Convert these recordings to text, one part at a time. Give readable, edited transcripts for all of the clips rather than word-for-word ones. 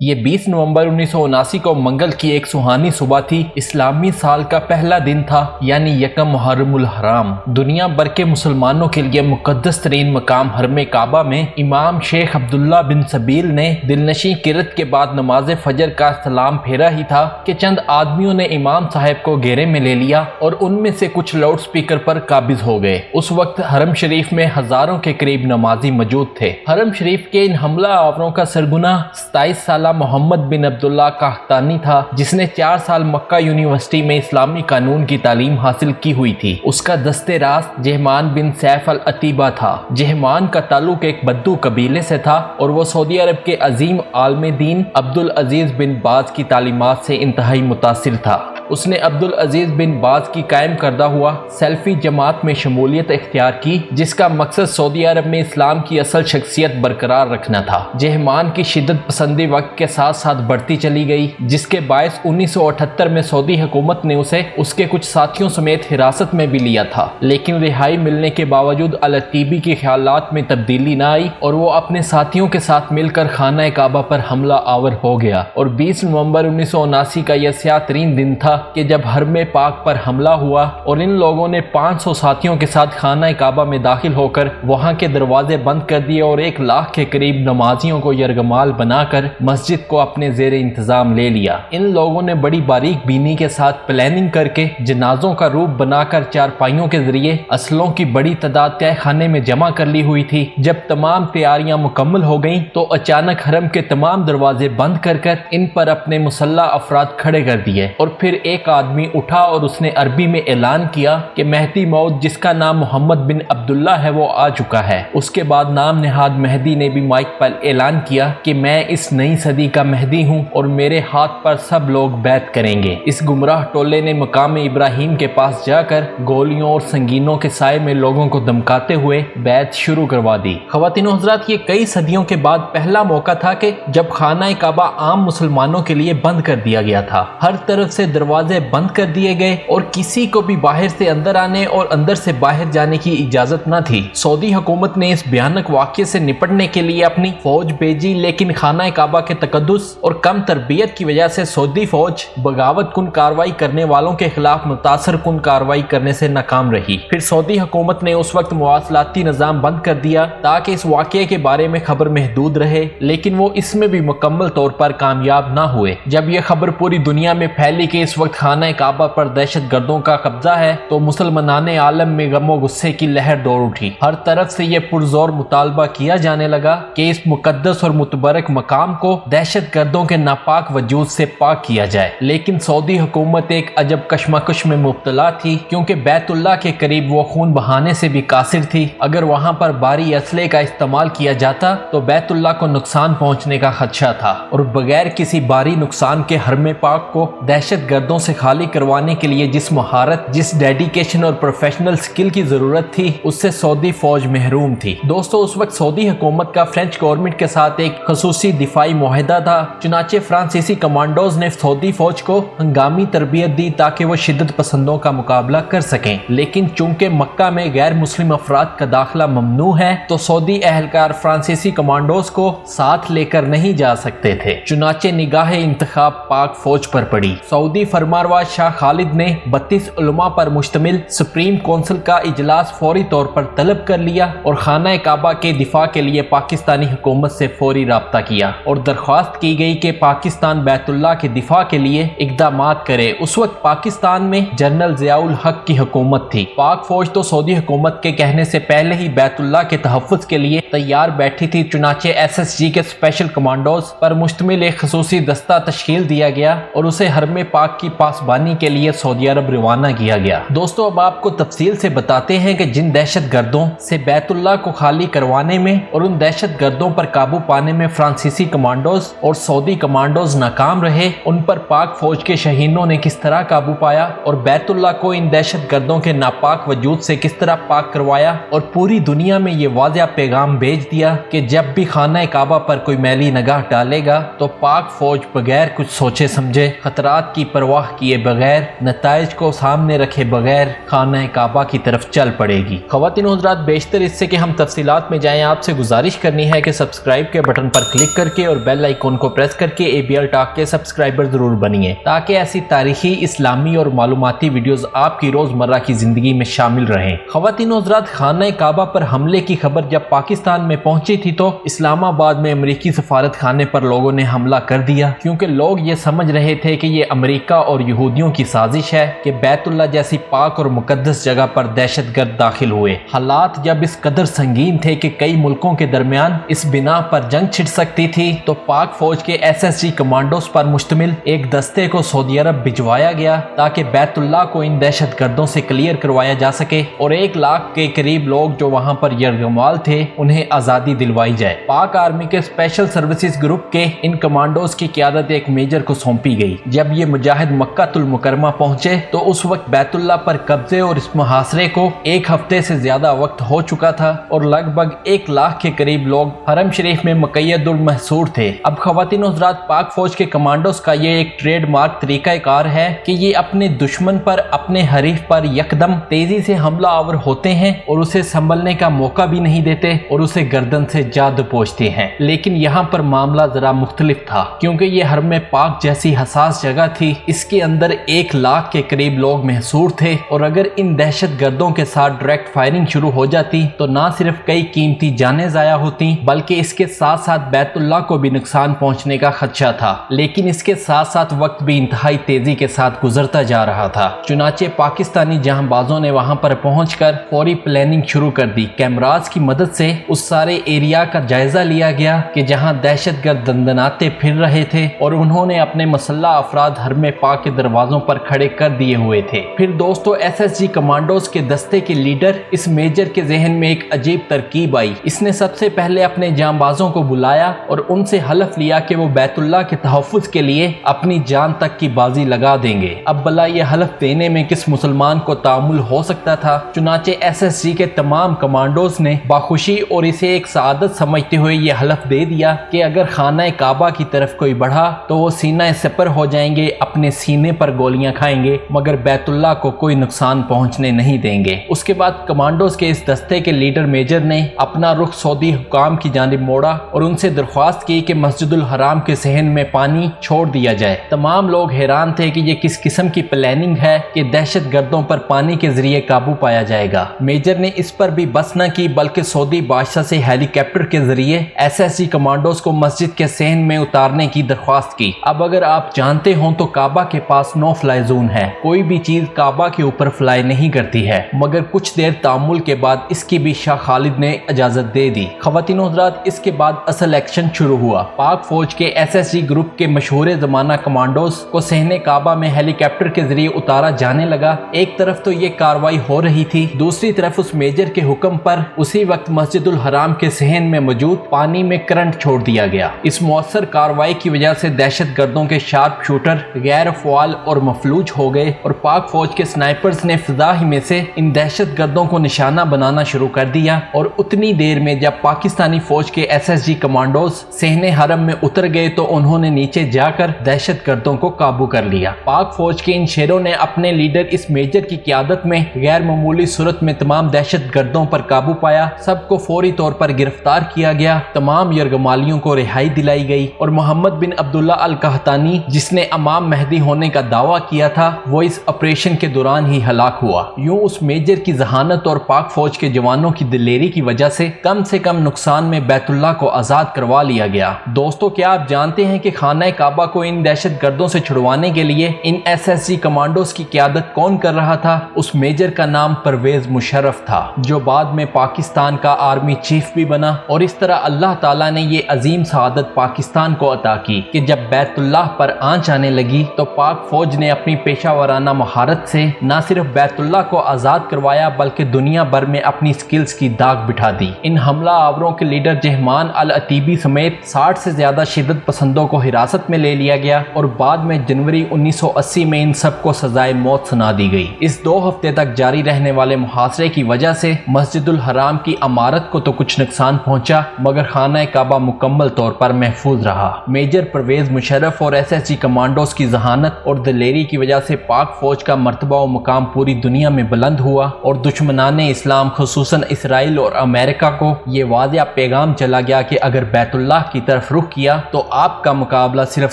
یہ 20 نومبر 1979 کو منگل کی ایک سہانی صبح تھی۔ اسلامی سال کا پہلا دن تھا، یعنی یکم محرم الحرام۔ دنیا بھر کے مسلمانوں کے لیے مقدس ترین مقام حرم کعبہ میں امام شیخ عبداللہ بن سبیل نے دلنشیں قرت کے بعد نماز فجر کا سلام پھیرا ہی تھا کہ چند آدمیوں نے امام صاحب کو گھیرے میں لے لیا اور ان میں سے کچھ لاؤڈ سپیکر پر قابض ہو گئے۔ اس وقت حرم شریف میں ہزاروں کے قریب نمازی موجود تھے۔ حرم شریف کے ان حملہ آوروں کا سرغنہ 27 سالہ محمد بن عبداللہ قحطانی تھا، جس نے 4 سال مکہ یونیورسٹی میں اسلامی قانون کی تعلیم حاصل کی ہوئی تھی۔ اس کا دست راست جہمان بن سیف العتیبہ تھا۔ جہمان کا تعلق ایک بدو قبیلے سے تھا اور وہ سعودی عرب کے عظیم عالم دین عبدالعزیز بن باز کی تعلیمات سے انتہائی متاثر تھا۔ اس نے عبدالعزیز بن باز کی قائم کردہ ہوا سیلفی جماعت میں شمولیت اختیار کی، جس کا مقصد سعودی عرب میں اسلام کی اصل شخصیت برقرار رکھنا تھا۔ جہمان کی شدت پسندی وقت کے ساتھ ساتھ بڑھتی چلی گئی، جس کے باعث 1978 میں سعودی حکومت نے اسے اس کے کچھ ساتھیوں سمیت حراست میں بھی لیا تھا، لیکن رہائی ملنے کے باوجود الطیبی کے خیالات میں تبدیلی نہ آئی اور وہ اپنے ساتھیوں کے ساتھ مل کر خانہ کعبہ پر حملہ آور ہو گیا۔ اور 20 نومبر 1979 کا یہ سیاہ ترین دن تھا کہ جب حرم پاک پر حملہ ہوا اور ان لوگوں نے 500 ساتھیوں کے ساتھ خانہ کعبہ میں داخل ہو کر وہاں کے دروازے بند کر دیے اور 1 لاکھ کے قریب نمازیوں کو یرغمال بنا کر مسجد کو اپنے زیر انتظام لے لیا۔ ان لوگوں نے بڑی باریک بینی کے ساتھ پلاننگ کر کے جنازوں کا روپ بنا کر چارپائیوں کے ذریعے اسلحوں کی بڑی تعداد تہہ خانے میں جمع کر لی ہوئی تھی۔ جب تمام تیاریاں مکمل ہو گئیں تو اچانک حرم کے تمام دروازے بند کر کر ان پر اپنے مسلح افراد کھڑے کر دیے اور پھر ایک آدمی اٹھا اور اس نے عربی میں اعلان کیا کہ مہدی موعود، جس کا نام محمد بن عبداللہ ہے، وہ آ چکا ہے۔ اس کے بعد نام نہاد مہدی نے بھی مائک پر اعلان کیا کہ میں اس نئی صدی کا مہدی ہوں اور میرے ہاتھ پر سب لوگ بیعت کریں گے۔ اس گمراہ ٹولے نے مقام ابراہیم کے پاس جا کر گولیوں اور سنگینوں کے سائے میں لوگوں کو دمکاتے ہوئے بیعت شروع کروا دی۔ خواتین و حضرات، یہ کئی صدیوں کے بعد پہلا موقع تھا کہ جب خانہ کعبہ عام مسلمانوں کے لیے بند کر دیا گیا تھا۔ ہر طرف سے دروازے بند کر دیے گئے اور کسی کو بھی باہر سے اندر آنے اور اندر سے باہر جانے کی اجازت نہ تھی۔ سعودی حکومت نے اس بھیانک واقعے سے نپٹنے کے لیے اپنی فوج بھیجی، لیکن خانہ کعبہ کے تقدس اور کم تربیت کی وجہ سے سعودی فوج بغاوت کن کارروائی کرنے والوں کے خلاف متاثر کن کارروائی کرنے سے ناکام رہی۔ پھر سعودی حکومت نے اس وقت مواصلاتی نظام بند کر دیا تاکہ اس واقعے کے بارے میں خبر محدود رہے، لیکن وہ اس میں بھی مکمل طور پر کامیاب نہ ہوئے۔ جب یہ خبر پوری دنیا میں پھیلی کہ اس وقت خانہ کعبہ پر دہشت گردوں کا قبضہ ہے تو مسلمانان عالم میں غم و غصے کی لہر دوڑ اٹھی۔ ہر طرف سے یہ پرزور مطالبہ کیا جانے لگا کہ اس مقدس اور متبرک مقام کو دہشت گردوں کے ناپاک وجود سے پاک کیا جائے، لیکن سعودی حکومت ایک عجب کشمکش میں مبتلا تھی، کیونکہ بیت اللہ کے قریب وہ خون بہانے سے بھی قاصر تھی۔ اگر وہاں پر بھاری اسلحے کا استعمال کیا جاتا تو بیت اللہ کو نقصان پہنچنے کا خدشہ تھا، اور بغیر کسی بھاری نقصان کے حرم پاک کو دہشت گردوں سے خالی کروانے کے لیے جس مہارت، جس ڈیڈیکیشن اور پروفیشنل سکل کی ضرورت تھی، اس سے سعودی فوج محروم تھی۔ دوستو، اس وقت سعودی حکومت کا فرینچ گورنمنٹ کے ساتھ ایک خصوصی دفاعی معاہدہ تھا، چنانچہ فرانسیسی کمانڈوز نے سعودی فوج کو ہنگامی تربیت دی تاکہ وہ شدت پسندوں کا مقابلہ کر سکیں، لیکن چونکہ مکہ میں غیر مسلم افراد کا داخلہ ممنوع ہے تو سعودی اہلکار فرانسیسی کمانڈوز کو ساتھ لے کر نہیں جا سکتے تھے، چنانچہ نگاہ انتخاب پاک فوج پر پڑی۔ سعودی فرمانروا شاہ خالد نے 32 علماء پر مشتمل سپریم کونسل کا اجلاس فوری طور پر طلب کر لیا اور خانہ کعبہ کے دفاع کے لیے پاکستانی حکومت سے فوری رابطہ کیا اور درخواست کی گئی کہ پاکستان بیت اللہ کے دفاع کے لیے اقدامات کرے۔ اس وقت پاکستان میں جنرل ضیاء الحق کی حکومت تھی۔ پاک فوج تو سعودی حکومت کے کہنے سے پہلے ہی بیت اللہ کے تحفظ کے لیے تیار بیٹھی تھی، چنانچہ SSG کے اسپیشل کمانڈوز پر مشتمل ایک خصوصی دستہ تشکیل دیا گیا اور اسے حرم پاک کی پاسبانی کے لیے سعودی عرب روانہ کیا گیا۔ دوستو، اب آپ کو تفصیل سے بتاتے ہیں کہ جن دہشت گردوں سے بیت اللہ کو خالی کروانے میں اور ان دہشت گردوں پر قابو پانے میں فرانسیسی کمانڈوز اور سعودی کمانڈوز ناکام رہے، ان پر پاک فوج کے شہینوں نے کس طرح قابو پایا اور بیت اللہ کو ان دہشت گردوں کے ناپاک وجود سے کس طرح پاک کروایا، اور پوری دنیا میں یہ واضح پیغام بھیج دیا کہ جب بھی خانہ کعبہ پر کوئی میلی نگاہ ڈالے گا تو پاک فوج بغیر کچھ سوچے سمجھے، خطرات کی پرواہ پرواہ کیے بغیر، نتائج کو سامنے رکھے بغیر خانہ کعبہ کی طرف چل پڑے گی۔ خواتین و حضرات، بیشتر اس سے کہ ہم تفصیلات میں جائیں، آپ سے گزارش کرنی ہے کہ سبسکرائب کے بٹن پر کلک کر کے اور بیل آئیکن کو پریس کر کے ABL ٹاک کے سبسکرائبر ضرور بنیے، تاکہ ایسی تاریخی، اسلامی اور معلوماتی ویڈیوز آپ کی روزمرہ کی زندگی میں شامل رہیں۔ خواتین و حضرات، خانہ کعبہ پر حملے کی خبر جب پاکستان میں پہنچی تھی تو اسلام آباد میں امریکی سفارت خانے پر لوگوں نے حملہ کر دیا، کیونکہ لوگ یہ سمجھ رہے تھے کہ یہ امریکہ اور یہودیوں کی سازش ہے کہ بیت اللہ جیسی پاک اور مقدس جگہ پر دہشت گرد داخل ہوئے۔ حالات جب اس قدر سنگین تھے کہ کئی ملکوں کے درمیان اس بنا پر جنگ چھڑ سکتی تھی، تو پاک فوج کے SSG کمانڈوز پر مشتمل ایک دستے کو سعودی عرب بھجوایا گیا تاکہ بیت اللہ کو ان دہشت گردوں سے کلیئر کروایا جا سکے اور 1 لاکھ کے قریب لوگ جو وہاں پر یرغمال تھے انہیں آزادی دلوائی جائے۔ پاک آرمی کے اسپیشل سروسز گروپ کے ان کمانڈوز کی قیادت ایک میجر کو سونپی گئی۔ جب یہ مجاہد مکہ المکرمہ پہنچے تو اس وقت بیت اللہ پر قبضے اور اس محاصرے کو 1 ہفتے سے زیادہ وقت ہو چکا تھا اور لگ بھگ 1 لاکھ کے قریب لوگ حرم شریف میں مقید المحصور تھے۔ اب خواتین و حضرات، پاک فوج کے کمانڈوز کا یہ ایک ٹریڈ مارک طریقہ کار ہے کہ یہ اپنے دشمن پر، اپنے حریف پر یکدم تیزی سے حملہ آور ہوتے ہیں اور اسے سنبھلنے کا موقع بھی نہیں دیتے اور اسے گردن سے جا دبوچتے ہیں۔ لیکن یہاں پر معاملہ ذرا مختلف تھا، کیونکہ یہ حرم پاک جیسی حساس جگہ تھی، اس کے اندر 1 لاکھ کے قریب لوگ محصور تھے اور اگر ان دہشت گردوں کے ساتھ ڈائریکٹ فائرنگ شروع ہو جاتی تو نہ صرف کئی قیمتی جانیں ضائع ہوتی بلکہ اس کے ساتھ ساتھ بیت اللہ کو بھی نقصان پہنچنے کا خدشہ تھا۔ لیکن اس کے ساتھ ساتھ وقت بھی انتہائی تیزی کے ساتھ گزرتا جا رہا تھا، چنانچہ پاکستانی جہاں بازوں نے وہاں پر پہنچ کر فوری پلاننگ شروع کر دی۔ کیمراز کی مدد سے اس سارے ایریا کا جائزہ لیا گیا کہ جہاں دہشت گرد دندناتے پھر رہے تھے اور انہوں نے اپنے مسلح افراد حرم پاک کے دروازوں پر کھڑے کر دیے ہوئے تھے۔ پھر دوستو، SSG کمانڈوز کے دستے کے لیڈر اس میجر کے ذہن میں ایک عجیب ترکیب آئی۔ اس نے سب سے پہلے اپنے جانبازوں کو بلایا اور ان سے حلف لیا کہ وہ بیت اللہ کے تحفظ کے لیے اپنی جان تک کی بازی لگا دیں گے۔ اب بلا یہ حلف دینے میں کس مسلمان کو تعامل ہو سکتا تھا؟ چنانچہ SSG کے تمام کمانڈوز نے باخوشی اور اسے ایک سعادت سمجھتے ہوئے یہ حلف دے دیا کہ اگر خانہ کعبہ کی طرف کوئی بڑھا تو وہ سینہ سپر ہو جائیں گے، اپنے سینے پر گولیاں کھائیں گے، مگر بیت اللہ کو کوئی نقصان پہنچنے نہیں دیں گے۔ اس کے بعد کمانڈوز کے اس دستے کے لیڈر میجر نے اپنا رخ سعودی حکام کی جانب موڑا اور ان سے درخواست کی کہ مسجد الحرام کے صحن میں پانی چھوڑ دیا جائے۔ تمام لوگ حیران تھے کہ یہ کس قسم کی پلاننگ ہے کہ دہشت گردوں پر پانی کے ذریعے قابو پایا جائے گا۔ میجر نے اس پر بھی بس نہ کی بلکہ سعودی بادشاہ سے ہیلی کاپٹر کے ذریعے SSG کمانڈوز کو مسجد کے صحن میں اتارنے کی درخواست کی۔ اب اگر آپ جانتے ہوں تو کعبہ کے پاس نو فلائی زون ہے، کوئی بھی چیز کعبہ کے اوپر فلائی نہیں کرتی ہے، مگر کچھ دیر تعامل کے بعد اس کی بھی شاہ خالد نے اجازت دے دی۔ خواتین و حضرات، اس کے بعد اصل ایکشن شروع ہوا۔ پاک فوج کے SSG گروپ کے مشہور زمانہ کمانڈوز کو صحن کعبہ میں ہیلی کاپٹر کے ذریعے اتارا جانے لگا۔ ایک طرف تو یہ کاروائی ہو رہی تھی، دوسری طرف اس میجر کے حکم پر اسی وقت مسجد الحرام کے صحن میں موجود پانی میں کرنٹ چھوڑ دیا گیا۔ اس مؤثر کاروائی کی وجہ سے دہشت گردوں کے شارپ شوٹر غیر فعال اور مفلوج ہو گئے اور پاک فوج کے سنائپرز نے فضا ہی میں سے ان دہشت گردوں کو نشانہ بنانا شروع کر دیا اور اتنی دیر میں جب پاکستانی فوج کے SSG کمانڈوز صحن حرم میں اتر گئے تو انہوں نے نیچے جا کر دہشت گردوں کو قابو کر لیا۔ پاک فوج کے ان شیروں نے اپنے لیڈر اس میجر کی قیادت میں غیر معمولی صورت میں تمام دہشت گردوں پر قابو پایا، سب کو فوری طور پر گرفتار کیا گیا، تمام یرغمالیوں کو رہائی دلائی گئی اور محمد بن عبداللہ القحطانی جس نے امام مہدی ہونے کا دعویٰ کیا تھا وہ اس آپریشن کے دوران ہی ہلاک ہوا۔ یوں اس میجر کی ذہانت اور پاک فوج کے جوانوں کی دلیری کی وجہ سے کم نقصان میں بیت اللہ کو آزاد کروا لیا گیا۔ دوستو، کیا آپ جانتے ہیں کہ خانہ کعبہ کو ان دہشت گردوں سے چھڑوانے کے لیے ان SSG کمانڈوز کی قیادت کون کر رہا تھا؟ اس میجر کا نام پرویز مشرف تھا، جو بعد میں پاکستان کا آرمی چیف بھی بنا، اور اس طرح اللہ تعالیٰ نے یہ عظیم سعادت پاکستان کو عطا کی کہ جب بیت اللہ پر آنچ آنے لگی تو پاک فوج نے اپنی پیشہ ورانہ مہارت سے نہ صرف بیت اللہ کو آزاد کروایا بلکہ دنیا بھر میں اپنی سکلز کی داغ بٹھا دی۔ ان حملہ آوروں کے لیڈر جہمان العتیبی سمیت 60 سے زیادہ شدت پسندوں کو حراست میں لے لیا گیا اور بعد میں جنوری 1980 میں ان سب کو سزائے موت سنا دی گئی۔ اس 2 ہفتے تک جاری رہنے والے محاصرے کی وجہ سے مسجد الحرام کی عمارت کو تو کچھ نقصان پہنچا مگر خانہ کعبہ مکمل طور پر محفوظ رہا۔ میجر پرویز مشرف اور SSG کمانڈوز کی ذہانت ذہانت اور دلیری کی وجہ سے پاک فوج کا مرتبہ و مقام پوری دنیا میں بلند ہوا اور دشمنان اسلام خصوصاً اسرائیل اور امریکہ کو یہ واضح پیغام چلا گیا کہ اگر بیت اللہ کی طرف رخ کیا تو آپ کا مقابلہ صرف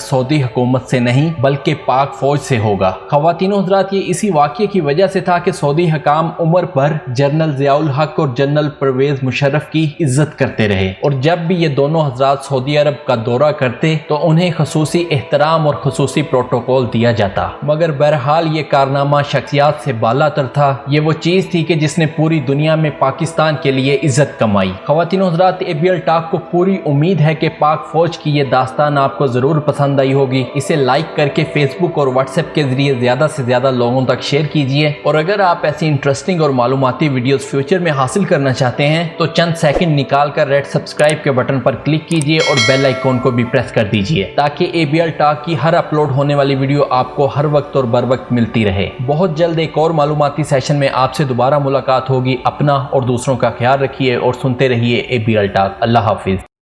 سعودی حکومت سے نہیں بلکہ پاک فوج سے ہوگا۔ خواتین و حضرات، یہ اسی واقعے کی وجہ سے تھا کہ سعودی حکام عمر بھر جنرل ضیاء الحق اور جنرل پرویز مشرف کی عزت کرتے رہے، اور جب بھی یہ دونوں حضرات سعودی عرب کا دورہ کرتے تو انہیں خصوصی احترام اور خصوصی پروٹوکول دیا جاتا، مگر بہرحال یہ کارنامہ شخصیات سے بالا تر تھا۔ یہ وہ چیز تھی کہ جس نے پوری دنیا میں پاکستان کے لیے عزت کمائی۔ خواتین و حضرات، ABL ٹاک کو پوری امید ہے کہ پاک فوج کی یہ داستان آپ کو ضرور پسند آئی ہوگی۔ اسے لائک کر کے فیس بک اور واٹس ایپ کے ذریعے زیادہ سے زیادہ لوگوں تک شیئر کیجیے، اور اگر آپ ایسی انٹرسٹنگ اور معلوماتی ویڈیوز فیوچر میں حاصل کرنا چاہتے ہیں تو چند سیکنڈ نکال کر ریڈ سبسکرائب کے بٹن پر کلک کیجیے اور بیل آئیکن کو بھی پریس کر دیجیے تاکہ ABL ٹاک کی ہر اپلوڈ ہونے والی ویڈیو آپ کو ہر وقت اور بر وقت ملتی رہے۔ بہت جلد ایک اور معلوماتی سیشن میں آپ سے دوبارہ ملاقات ہوگی۔ اپنا اور دوسروں کا خیال رکھیے اور سنتے رہیے ABL ٹاک۔ اللہ حافظ۔